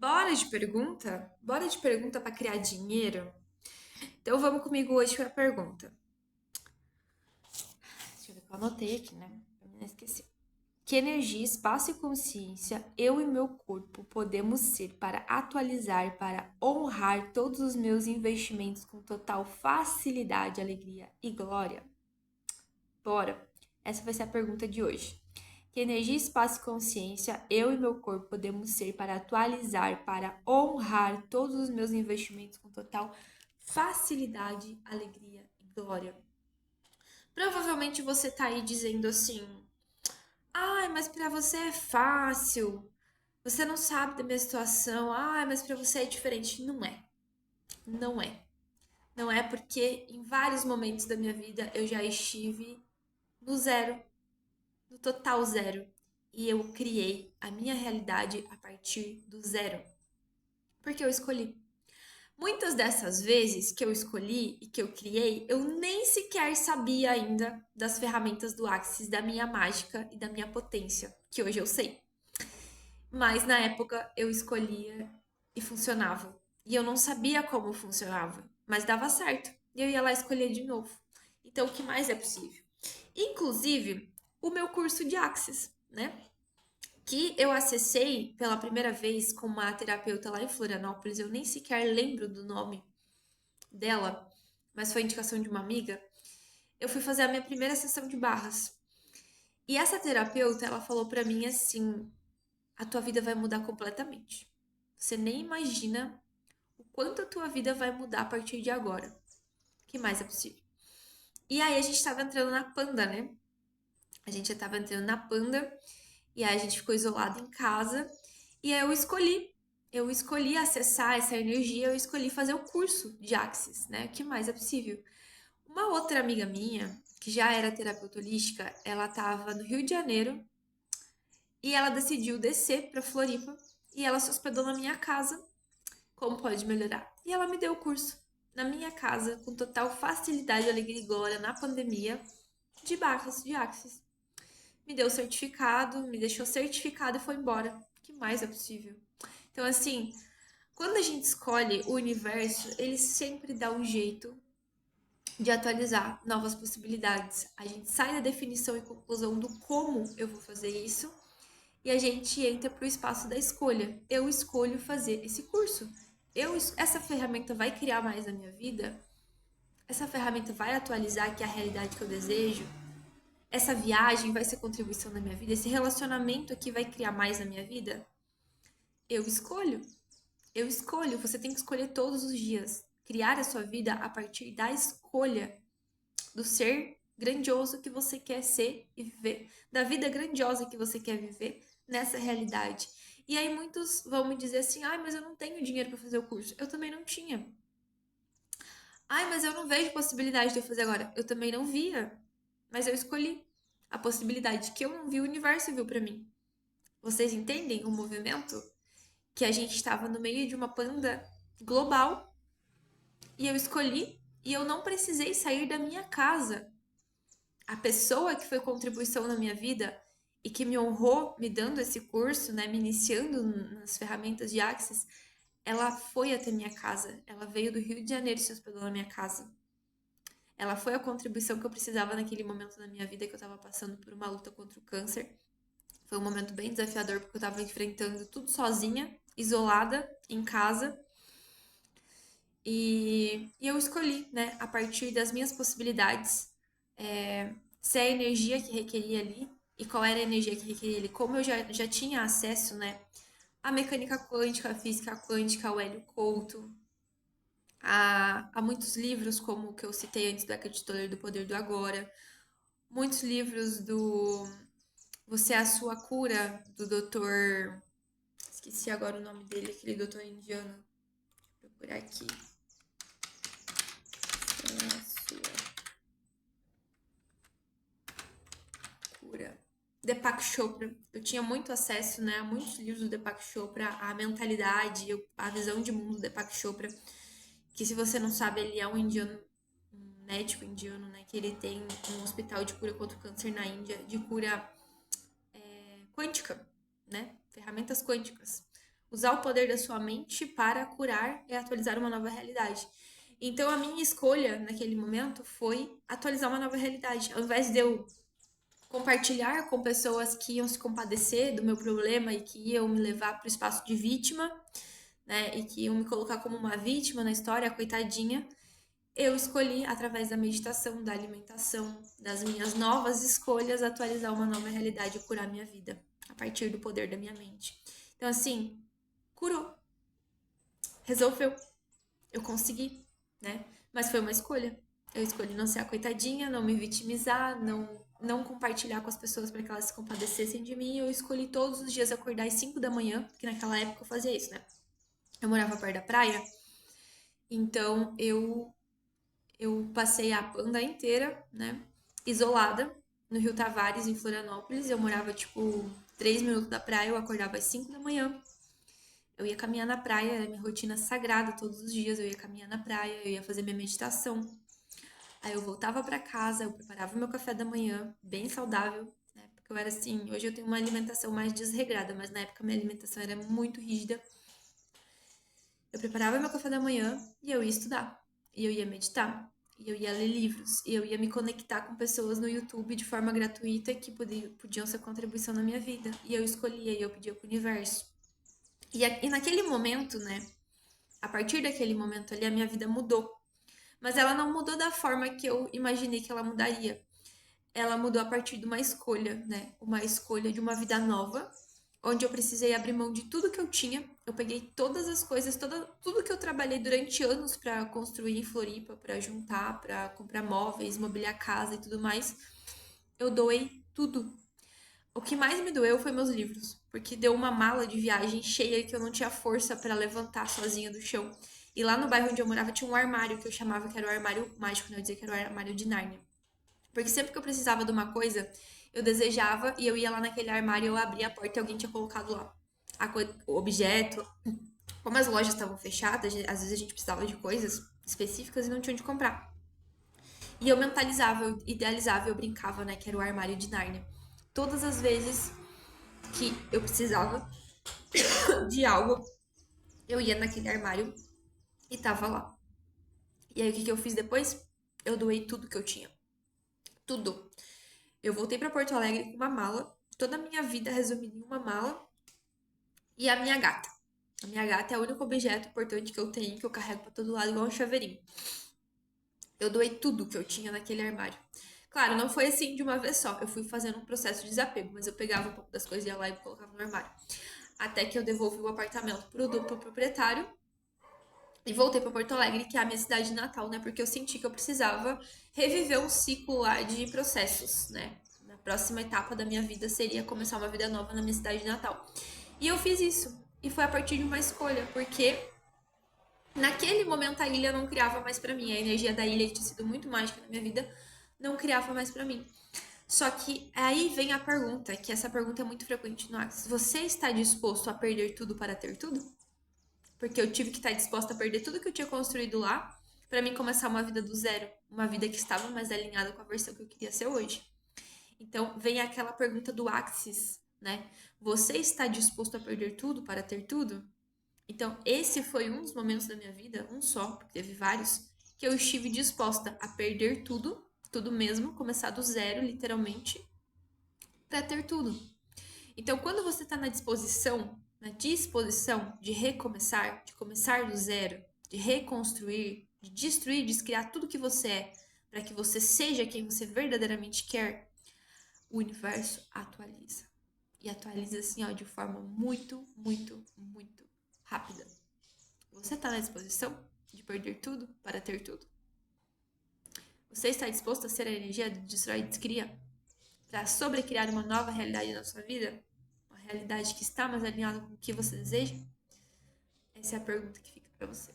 Bora de pergunta? Bora de pergunta para criar dinheiro? Então vamos comigo hoje para a pergunta. Deixa eu ver que eu anotei aqui, né? Pra mim não esquecer. Que energia, espaço e consciência eu e meu corpo podemos ser para atualizar, para honrar todos os meus investimentos com total facilidade, alegria e glória? Bora! Essa vai ser a pergunta de hoje. Que energia, espaço e consciência eu e meu corpo podemos ser para atualizar, para honrar todos os meus investimentos com total facilidade, alegria e glória? Provavelmente você tá aí dizendo assim: ai, mas para você é fácil, você não sabe da minha situação, ai, mas para você é diferente. Não é, não é. Não é porque em vários momentos da minha vida eu já estive no zero, no total zero. E eu criei a minha realidade a partir do zero. Porque eu escolhi. Muitas dessas vezes que eu escolhi e que eu criei, eu nem sequer sabia ainda das ferramentas do Axis, da minha mágica e da minha potência, que hoje eu sei. Mas na época eu escolhia e funcionava. E eu não sabia como funcionava, mas dava certo. E eu ia lá escolher de novo. Então, o que mais é possível? Inclusive, o meu curso de Axis, né? Que eu acessei pela primeira vez com uma terapeuta lá em Florianópolis. Eu nem sequer lembro do nome dela, mas foi indicação de uma amiga. Eu fui fazer a minha primeira sessão de barras. E essa terapeuta, ela falou pra mim assim: a tua vida vai mudar completamente. Você nem imagina o quanto a tua vida vai mudar a partir de agora. O que mais é possível? E aí a gente tava entrando na Panda, né? A gente já tava entrando na Panda e aí a gente ficou isolado em casa. E aí eu escolhi acessar essa energia, eu escolhi fazer o curso de Axis, né? O que mais é possível? Uma outra amiga minha, que já era terapeuta holística, ela tava no Rio de Janeiro e ela decidiu descer pra Floripa e ela se hospedou na minha casa. Como pode melhorar? E ela me deu o curso na minha casa, com total facilidade, alegria e glória, na pandemia, de barras, de Axis. Me deu o certificado, me deixou certificado e foi embora. O que mais é possível? Então, assim, quando a gente escolhe o universo, ele sempre dá um jeito de atualizar novas possibilidades. A gente sai da definição e conclusão do como eu vou fazer isso e a gente entra para o espaço da escolha. Eu escolho fazer esse curso. Essa ferramenta vai criar mais na minha vida? Essa ferramenta vai atualizar aqui a realidade que eu desejo? Essa viagem vai ser contribuição na minha vida? Esse relacionamento aqui vai criar mais na minha vida? Eu escolho. Eu escolho. Você tem que escolher todos os dias. Criar a sua vida a partir da escolha do ser grandioso que você quer ser e viver, da vida grandiosa que você quer viver nessa realidade. E aí muitos vão me dizer assim: "Ai, mas eu não tenho dinheiro para fazer o curso". Eu também não tinha. "Ai, mas eu não vejo possibilidade de eu fazer agora". Eu também não via, mas eu escolhi a possibilidade que eu não vi, o universo viu para mim. Vocês entendem o movimento? Que a gente estava no meio de uma panda global e eu escolhi e eu não precisei sair da minha casa. A pessoa que foi contribuição na minha vida e que me honrou me dando esse curso, né, me iniciando nas ferramentas de Axis, ela foi até minha casa. Ela veio do Rio de Janeiro e se hospedou na minha casa. Ela foi a contribuição que eu precisava naquele momento da minha vida que eu estava passando por uma luta contra o câncer. Foi um momento bem desafiador porque eu estava enfrentando tudo sozinha, isolada, em casa. E eu escolhi, né, a partir das minhas possibilidades, se é a energia que requeria ali e qual era a energia que requeria ali. Como eu já tinha acesso, né, à mecânica quântica, à física quântica, ao Hélio Couto, a muitos livros como o que eu citei antes do Eckhart Tolle, do Poder do Agora, muitos livros do Você é a Sua Cura, do doutor... Esqueci agora o nome dele, aquele doutor indiano. Vou procurar aqui. É a sua cura. Deepak Chopra. Eu tinha muito acesso, né, a muitos livros do Deepak Chopra, a mentalidade, a visão de mundo do Deepak Chopra, que se você não sabe, ele é um indiano, um médico indiano, né, que ele tem um hospital de cura contra o câncer na Índia, de cura quântica, né, ferramentas quânticas. Usar o poder da sua mente para curar e atualizar uma nova realidade. Então, a minha escolha naquele momento foi atualizar uma nova realidade. Ao invés de eu compartilhar com pessoas que iam se compadecer do meu problema e que iam me levar para o espaço de vítima, né, e que iam me colocar como uma vítima na história, coitadinha, eu escolhi, através da meditação, da alimentação, das minhas novas escolhas, atualizar uma nova realidade e curar minha vida, a partir do poder da minha mente. Então, assim, curou, resolveu, eu consegui, né? Mas foi uma escolha. Eu escolhi não ser a coitadinha, não me vitimizar, não compartilhar com as pessoas para que elas se compadecessem de mim. Eu escolhi todos os dias acordar às 5 da manhã, porque naquela época eu fazia isso, né? Eu morava perto da praia, então eu passei a Panda inteira, né? Isolada, no Rio Tavares, em Florianópolis. Eu morava, tipo, 3 minutos da praia, eu acordava às 5 da manhã. Eu ia caminhar na praia, era minha rotina sagrada todos os dias. Eu ia caminhar na praia, eu ia fazer minha meditação. Aí eu voltava pra casa, eu preparava o meu café da manhã, bem saudável, né? Porque eu era assim, hoje eu tenho uma alimentação mais desregrada, mas na época minha alimentação era muito rígida. Eu preparava meu café da manhã e eu ia estudar. E eu ia meditar. E eu ia ler livros. E eu ia me conectar com pessoas no YouTube de forma gratuita que podiam ser contribuição na minha vida. E eu escolhia e eu pedia pro universo. E naquele momento, né? A partir daquele momento ali, a minha vida mudou. Mas ela não mudou da forma que eu imaginei que ela mudaria. Ela mudou a partir de uma escolha, né? Uma escolha de uma vida nova, onde eu precisei abrir mão de tudo que eu tinha. Eu peguei todas as coisas, tudo que eu trabalhei durante anos para construir em Floripa, para juntar, para comprar móveis, mobiliar casa e tudo mais. Eu doei tudo. O que mais me doeu foi meus livros, porque deu uma mala de viagem cheia que eu não tinha força para levantar sozinha do chão. E lá no bairro onde eu morava tinha um armário que eu chamava que era o armário mágico, né? Eu dizia que era o armário de Nárnia. Porque sempre que eu precisava de uma coisa, eu desejava e eu ia lá naquele armário, eu abria a porta e alguém tinha colocado lá o objeto. Como as lojas estavam fechadas, às vezes a gente precisava de coisas específicas e não tinha onde comprar. E eu mentalizava, eu idealizava, eu brincava, né, que era o armário de Nárnia. Todas as vezes que eu precisava de algo, eu ia naquele armário e tava lá. E aí o que eu fiz depois? Eu doei tudo que eu tinha. Tudo. Eu voltei para Porto Alegre com uma mala, toda a minha vida resumida em uma mala, e a minha gata. A minha gata é o único objeto importante que eu tenho, que eu carrego para todo lado, igual um chaveirinho. Eu doei tudo que eu tinha naquele armário. Claro, não foi assim de uma vez só. Eu fui fazendo um processo de desapego, mas eu pegava um pouco das coisas, ia lá e colocava no armário. Até que eu devolvi o apartamento pro proprietário e voltei para Porto Alegre, que é a minha cidade natal, né? Porque eu senti que eu precisava reviver um ciclo lá de processos, né? Na próxima etapa da minha vida seria começar uma vida nova na minha cidade natal. E eu fiz isso. E foi a partir de uma escolha, porque naquele momento a ilha não criava mais para mim. A energia da ilha, que tinha sido muito mágica na minha vida, não criava mais para mim. Só que aí vem a pergunta, que essa pergunta é muito frequente no Axis. Você está disposto a perder tudo para ter tudo? Porque eu tive que estar disposta a perder tudo que eu tinha construído lá para mim começar uma vida do zero, uma vida que estava mais alinhada com a versão que eu queria ser hoje. Então, vem aquela pergunta do Axis, né? Você está disposto a perder tudo para ter tudo? Então, esse foi um dos momentos da minha vida, um só, porque teve vários, que eu estive disposta a perder tudo, tudo mesmo, começar do zero, literalmente, para ter tudo. Então, quando você está na disposição de recomeçar, de começar do zero, de reconstruir, de destruir, de criar tudo que você é, para que você seja quem você verdadeiramente quer, o universo atualiza. E atualiza assim, ó, de forma muito, muito, muito rápida. Você está na disposição de perder tudo para ter tudo? Você está disposto a ser a energia de destrói e descria para sobrecriar uma nova realidade na sua vida? Uma realidade que está mais alinhada com o que você deseja? Essa é a pergunta que fica para você.